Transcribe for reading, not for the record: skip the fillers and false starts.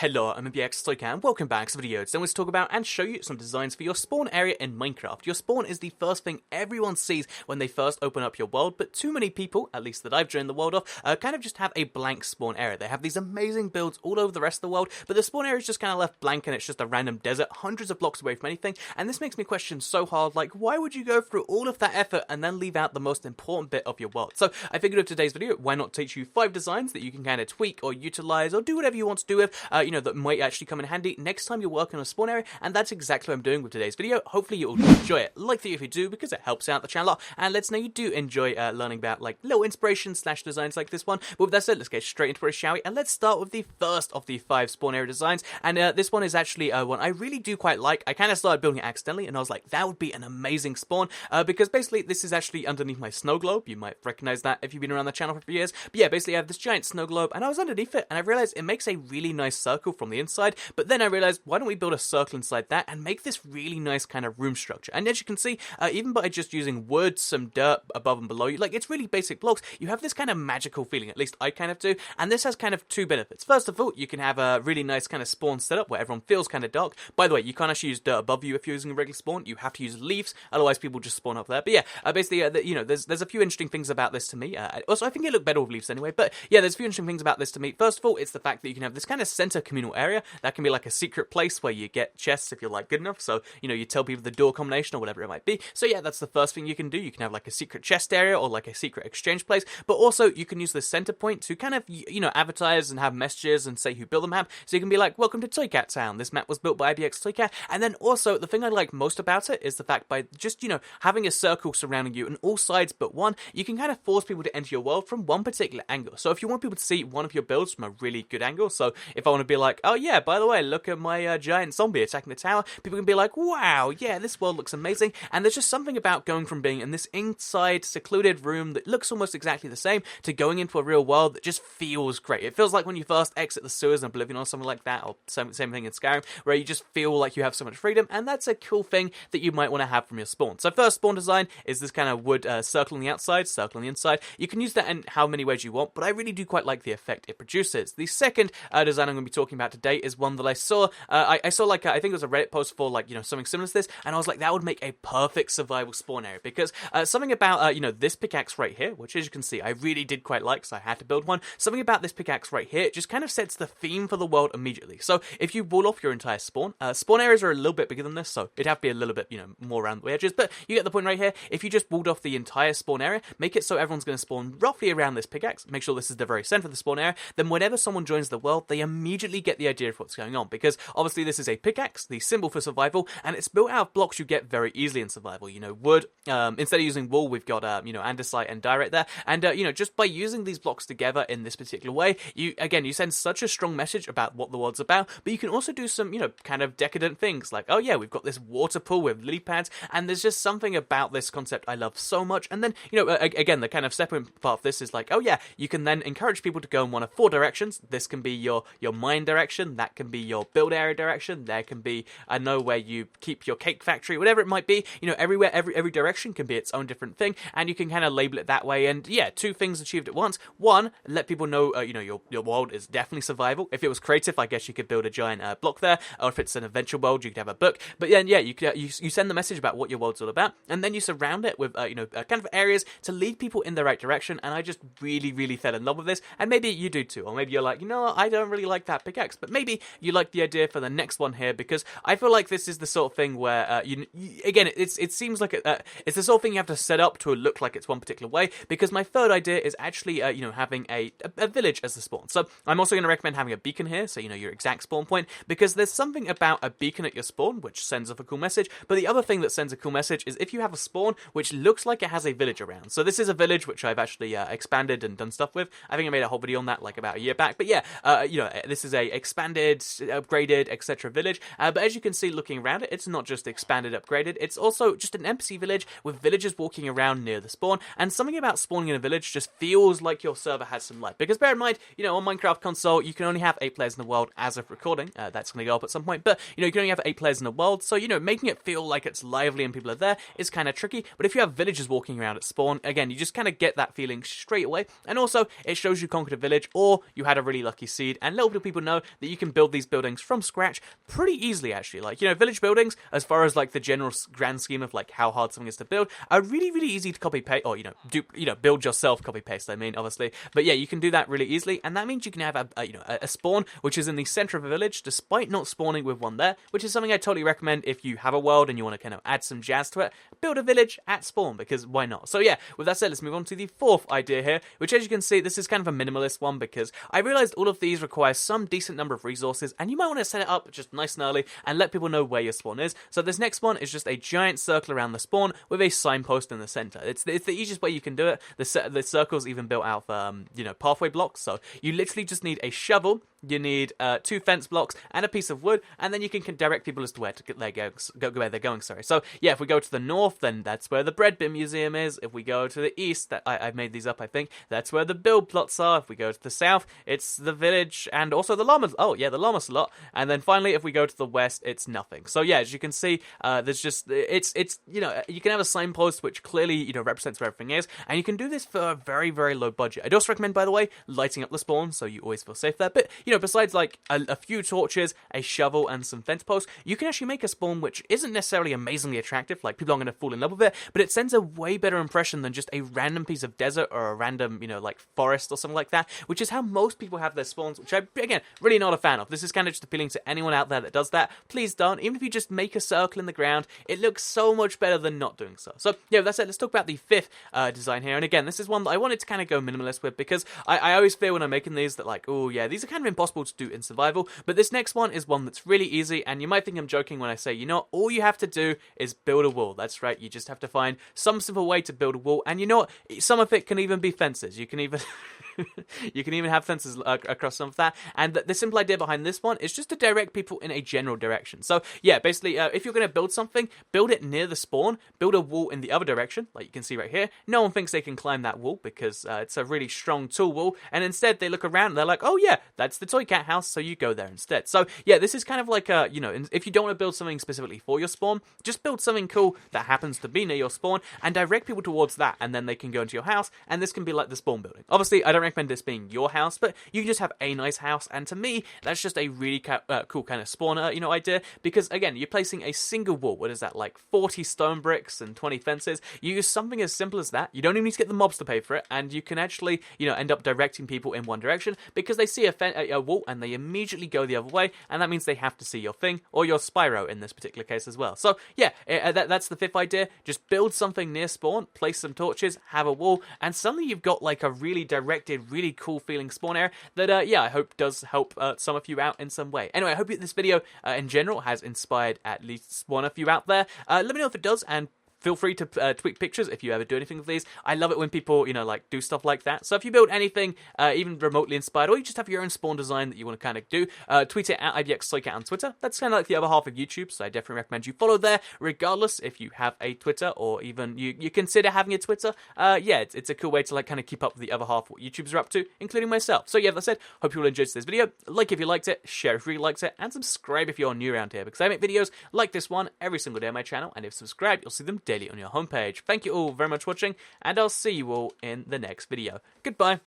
Hello, I'm PS3 and welcome back to the video. Today I'm going to talk about and show you some designs for your spawn area in Minecraft. Your spawn is the first thing everyone sees when they first open up your world, but too many people, at least that I've joined the world of, kind of just have a blank spawn area. They have these amazing builds all over the rest of the world, but the spawn area is just kind of left blank and it's just a random desert hundreds of blocks away from anything, and this makes me question so hard, like, why would you go through all of that effort and then leave out the most important bit of your world? So I figured with today's video, why not teach you 5 designs that you can kind of tweak or utilize or do whatever you want to do with, that might actually come in handy next time you're working on a spawn area, and that's exactly what I'm doing with today's video. Hopefully you'll enjoy it. Like the video if you do, because it helps out the channel a lot, and lets know you do enjoy learning about like little inspiration / designs like this one. But with that said, let's get straight into it, shall we? And let's start with the first of the 5 spawn area designs, and this one is actually one I really do quite like. I kind of started building it accidentally, and I was like, that would be an amazing spawn, because basically this is actually underneath my snow globe. You might recognize that if you've been around the channel for a few years. But yeah, basically I have this giant snow globe, and I was underneath it, and I realized it makes a really nice circle from the inside, but then I realized, why don't we build a circle inside that and make this really nice kind of room structure? And as you can see, even by just using wood, some dirt above and below you, like, it's really basic blocks, you have this kind of magical feeling, at least I kind of do, and this has kind of 2 benefits. First of all, you can have a really nice kind of spawn setup where everyone feels kind of dark. By the way, you can't actually use dirt above you if you're using a regular spawn, you have to use leaves, otherwise people just spawn up there. But yeah, basically, there's a few interesting things about this to me. Also, I think it looked better with leaves anyway, but yeah, there's a few interesting things about this to me. First of all, it's the fact that you can have this kind of center communal area that can be like a secret place where you get chests if you're like good enough, so you tell people the door combination or whatever it might be. So yeah, that's the first thing you can do. You can have like a secret chest area or like a secret exchange place, but also you can use the center point to kind of advertise and have messages and say who built the map. So you can be like, welcome to Toycat Town, this map was built by IBX Toycat. And then also the thing I like most about it is the fact by just having a circle surrounding you on all sides but one, you can kind of force people to enter your world from one particular angle. So if you want people to see one of your builds from a really good angle, so if I want to be like, oh yeah, by the way, look at my giant zombie attacking the tower, people can be like, wow, yeah, this world looks amazing. And there's just something about going from being in this inside secluded room that looks almost exactly the same to going into a real world that just feels great. It feels like when you first exit the sewers in Oblivion or something like that, or same thing in Skyrim, where you just feel like you have so much freedom, and that's a cool thing that you might want to have from your spawn. So first spawn design is this kind of wood circle on the outside, circle on the inside. You can use that in how many ways you want, but I really do quite like the effect it produces. The second design I'm going to be talking about today is one that I saw. I saw like, I think it was a Reddit post for like, something similar to this, and I was like, that would make a perfect survival spawn area, because something about, this pickaxe right here, which as you can see, I really did quite like, so I had to build one. Something about this pickaxe right here, it just kind of sets the theme for the world immediately. So if you wall off your entire spawn, spawn areas are a little bit bigger than this, so it'd have to be a little bit, more around the edges, but you get the point right here. If you just walled off the entire spawn area, make it so everyone's going to spawn roughly around this pickaxe, make sure this is the very center of the spawn area, then whenever someone joins the world, they immediately get the idea of what's going on, because obviously this is a pickaxe, the symbol for survival, and it's built out of blocks you get very easily in survival. Wood, instead of using wool, we've got, andesite and dye right there, and, just by using these blocks together in this particular way, you send such a strong message about what the world's about, but you can also do some, kind of decadent things, like, oh yeah, we've got this water pool with lily pads, and there's just something about this concept I love so much. And then, again, the kind of separate part of this is like, oh yeah, you can then encourage people to go in one of 4 directions. This can be your mine direction, that can be your build area direction, there can be, I know, where you keep your cake factory, whatever it might be, everywhere, every direction can be its own different thing, and you can kind of label it that way. And yeah, 2 things achieved at once. One, let people know, your world is definitely survival. If it was creative, I guess you could build a giant block there, or if it's an adventure world, you could have a book. But then, yeah, you send the message about what your world's all about, and then you surround it with, kind of areas to lead people in the right direction. And I just really, really fell in love with this, and maybe you do too, or maybe you're like, I don't really like that pickaxe, but maybe you like the idea for the next one here, because I feel like this is the sort of thing where, again, it seems like it's the sort of thing you have to set up to look like it's one particular way, because my third idea is actually, having a village as the spawn. So I'm also going to recommend having a beacon here, so your exact spawn point, because there's something about a beacon at your spawn which sends off a cool message. But the other thing that sends a cool message is if you have a spawn which looks like it has a village around. So this is a village which I've actually expanded and done stuff with. I think I made a whole video on that like about a year back. But yeah, this is a expanded, upgraded, etc. village. But as you can see looking around it, it's not just expanded, upgraded, it's also just an NPC village with villagers walking around near the spawn. And something about spawning in a village just feels like your server has some life. Because bear in mind, on Minecraft console, you can only have 8 players in the world as of recording. That's going to go up at some point. But, you can only have 8 players in the world. So, making it feel like it's lively and people are there is kind of tricky. But if you have villagers walking around at spawn, again, you just kind of get that feeling straight away. And also, it shows you conquered a village, or you had a really lucky seed, and little do people know know that you can build these buildings from scratch pretty easily, actually. Like, you know, village buildings, as far as like the general grand scheme of like how hard something is to build, are really, really easy to copy paste, or build yourself, copy paste. I mean, obviously, but yeah, you can do that really easily, and that means you can have a spawn which is in the center of a village, despite not spawning with one there, which is something I totally recommend if you have a world and you want to kind of add some jazz to it. Build a village at spawn, because why not? So yeah, with that said, let's move on to the fourth idea here, which, as you can see, this is kind of a minimalist one, because I realized all of these require some decent number of resources, and you might want to set it up just nice and early and let people know where your spawn is. So this next one is just a giant circle around the spawn with a signpost in the center. It's the easiest way you can do it. The circle's even built out of pathway blocks, so you literally just need a shovel. You need 2 fence blocks and a piece of wood, and then you can direct people as to where they're going. Sorry. So yeah, if we go to the north, then that's where the bread bin museum is. If we go to the east, I've made these up, I think, that's where the build plots are. If we go to the south, it's the village and also the llamas. Oh yeah, the llama slot. And then finally, if we go to the west, it's nothing. So yeah, as you can see, there's just it's you can have a signpost which clearly represents where everything is, and you can do this for a very, very low budget. I'd also recommend, by the way, lighting up the spawn so you always feel safe there. But besides like a few torches, a shovel, and some fence posts, you can actually make a spawn which isn't necessarily amazingly attractive. Like, people aren't going to fall in love with it, but it sends a way better impression than just a random piece of desert or a random, like forest or something like that, which is how most people have their spawns, which I, again, really not a fan of. This is kind of just appealing to anyone out there that does that. Please don't. Even if you just make a circle in the ground, it looks so much better than not doing so. So, yeah, that's it. Let's talk about the fifth design here. And again, this is one that I wanted to kind of go minimalist with, because I always feel when I'm making these that, like, oh yeah, these are kind of impossible to do in survival, but this next one is one that's really easy, and you might think I'm joking when I say, all you have to do is build a wall. That's right, you just have to find some simple way to build a wall, and some of it can even be fences. You can even you can even have fences across some of that, and the simple idea behind this one is just to direct people in a general direction. So yeah, basically, if you're going to build something, build it near the spawn, build a wall in the other direction, like you can see right here. No one thinks they can climb that wall because it's a really strong tall wall, and instead they look around and they're like, oh yeah, that's the toy cat house, so you go there instead. So yeah, this is kind of like a, if you don't want to build something specifically for your spawn, just build something cool that happens to be near your spawn and direct people towards that, and then they can go into your house, and this can be like the spawn building. Obviously, I don't recommend this being your house, but you can just have a nice house, and to me, that's just a really cool kind of spawner, idea, because again, you're placing a single wall. What is that, like 40 stone bricks and 20 fences? You use something as simple as that. You don't even need to get the mobs to pay for it, and you can actually, end up directing people in one direction, because they see a wall and they immediately go the other way, and that means they have to see your thing, or your Spyro in this particular case as well. So yeah, that's the fifth idea. Just build something near spawn, place some torches, have a wall, and suddenly you've got like a really directed, really cool feeling spawn area that I hope does help some of you out in some way. Anyway, I hope this video in general has inspired at least one of you out there. Let me know if it does, and feel free to tweet pictures if you ever do anything with these. I love it when people, do stuff like that. So if you build anything, even remotely inspired, or you just have your own spawn design that you want to kind of do, tweet it at IBXSoyCat on Twitter. That's kind of like the other half of YouTube, so I definitely recommend you follow there, regardless if you have a Twitter, or even you consider having a Twitter. Yeah, it's a cool way to kind of keep up with the other half of what YouTubers are up to, including myself. So yeah, that said, hope you all enjoyed this video. Like if you liked it, share if you really liked it, and subscribe if you're new around here, because I make videos like this one every single day on my channel, and if subscribed, you'll see them daily on your homepage. Thank you all very much for watching, and I'll see you all in the next video. Goodbye.